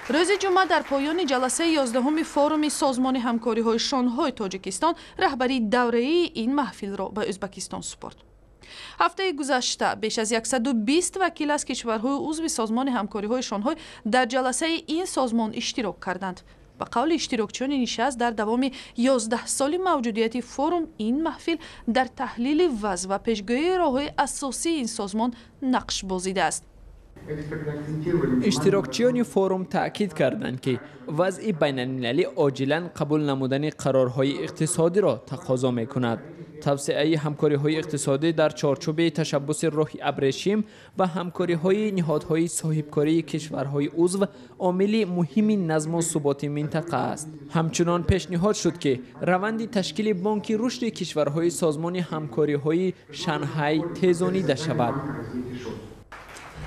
روز جمعه در پایان جلسه 11 فورум سازمان همکاری‌های شانگهای تاجیکستان رهبری دوره‌ای این محفل را به ازبکستان سپرد. هفته گذشته بیش از 120 وکیل از کشورهای عضو سازمان همکاری‌های شانگهای در جلسه این سازمان اشتراک کردند. به قول اشتراکچیان نشست در دوام 11 سال موجودیت فورум این محفل در تحلیل وضع و پیشگویی راه‌های اساسی این سازمان نقش بازیده است. اشتراکچیان فورум تأکید کردند که وضع بین المللی عاجلاً قبول نمودن قرارهای اقتصادی را تقاضا می‌کند. توسعه همکاری‌های اقتصادی در چارچوب تشبث راه ابریشم و همکاری‌های نهادهای صاحبکاری کشورهای عضو عامل مهم نظم و ثبات منطقه است. همچنان پیشنهاد شد که روند تشکیل بانک رشد کشورهای سازمان همکاری‌های شانگهای تیزانیده شود.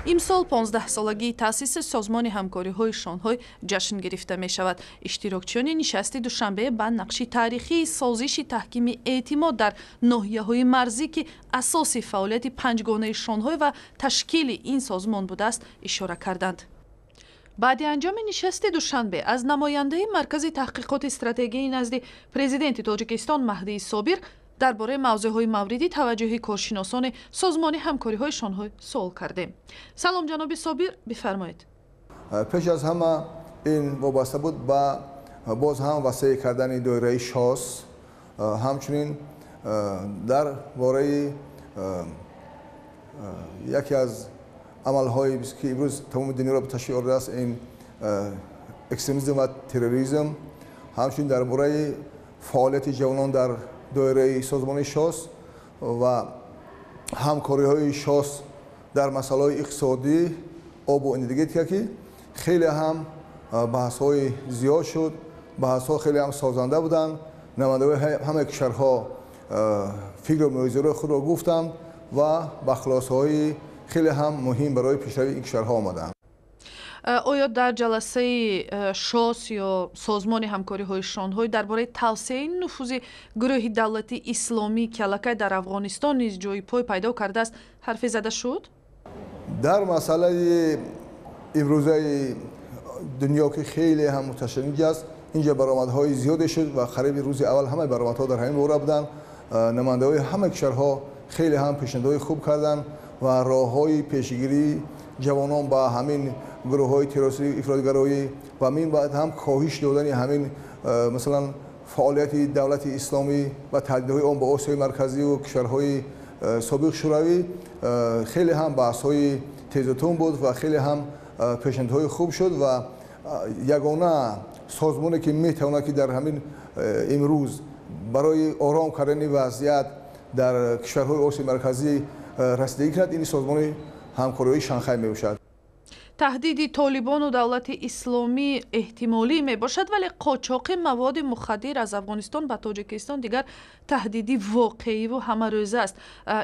امسال 15 سالگی تأسیس سازمان همکاری‌های شانگهای جشن گرفته می شود. اشتراکچیان نشست دوشنبه به نقش تاریخی سازش تحکیم اعتماد در ناحیه‌های مرزی که اساس فعالیت پنجگانه شانگهای و تشکیل این سازمان بوده است اشاره کردند. بعد انجام نشست دوشنبه از نماینده مرکز تحقیقات استراتژی نزد پرزیدنت تاجیکستان مهدی صابر درباره موضوعهای موردی توجه کارشناسان سازمان همکاری‌های شانگهای سوال کردیم. سلام جناب صابر، بفرمایید. پیش از همه این وابسته بود با باز هم وسیع کردن دایره شاس، همچنین درباره یکی از عمل‌هایی که امروز تمام دنیا را به تشویق آورده است، این اکستریمیسم و تروریسم، همچنین درباره فعالیت جوانان در دایره سازمان شاس و همکاری‌های شاس در مسائل اقتصادی، آب و انرژی که خیلی هم بحث‌های زیاد شد، بحث‌ها خیلی هم سازنده بودند. نماینده‌های همه کشورها فکر و موضوع خود را گفتند و با خلاصه‌های خیلی هم مهم برای پیشروی این کشورها آمدند. آیا در جلسه شاس یا سازمان همکاری‌های شانگهای درباره توسعه نفوذ گروه دولت اسلامی که الکی در افغانستان نیز جای پای پیدا کرده است حرفی زده شد؟ در مسئله امروزه دنیا که خیلی هم متشنج است، اینجا برآمدهای زیادی شد و قریب روز اول همه برآمدها در همین باره بودند. نماینده‌های همه کشورها خیلی هم پیشنهادهای خوب کردند و راه‌های پیشگیری جوانان با همین گروه‌های تروریستی افراط‌گرایی و همین بعد هم کاهش دادن همین مثلا فعالیت دولت اسلامی و تهدیدهای آن به آسیای مرکزی و کشورهای سابق شوروی خیلی هم بحث‌های تیزتون بود و خیلی هم پیشنهادهای خوب شد و یگانه سازمانی که میتواند که در همین امروز برای آرام کردن وضعیت در کشورهای آسیای مرکزی رسیدگی کند، این سازمان همکاری‌های شانگهای میباشد. تهدید طالبان و دولت اسلامی احتمالی می باشد، ولی قاچاق مواد مخدر از افغانستان به تاجیکستان دیگر تهدیدی واقعی و همه روزه است.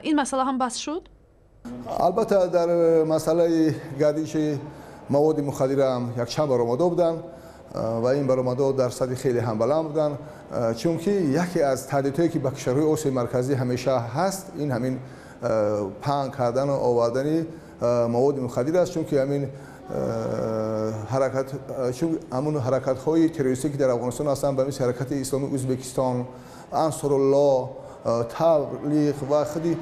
این مسئله هم بحث شد؟ البته در مسئله گردش مواد مخدر هم یک چند برآمده بودند و این برآمدها در سطح خیلی هم بلند بودند، چون که یکی از تهدیدهایی که به کشورهای آسیای مرکزی همیشه هست این همین پنگ کردن و آوردن مواد مخدر است، چون که همین حرکت‌های تروریستی که در افغانستان هستند به مثل حرکت اسلامی ازبکستان، انصارالله، تبلیغ و خودی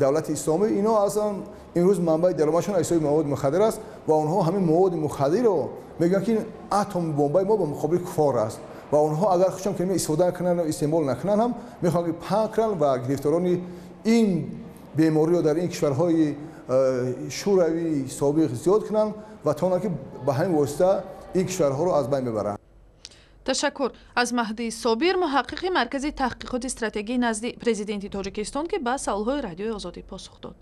دولت اسلامی، اینا اصلا امروز منبع درآمدشون اصلی مواد مخدر است و اونها همین مواد مخدر رو میگن که اتم بمب ما به مقابل کفار است و اونها اگر خودشون که استفاده کنن و استعمال نکنن هم میخوان که پنگ کنن و گرفتاران این بیماری رو در این کشورهای شوروی سابق زیاد کنن و تا که به همین واسطه این کشورها رو از بین ببرن. تشکر از مهدی صابر، محقق مرکز تحقیقات استراتژی نزد پرزیدنت تاجیکستان که به سوالهای رادیوی آزادی پاسخ داد.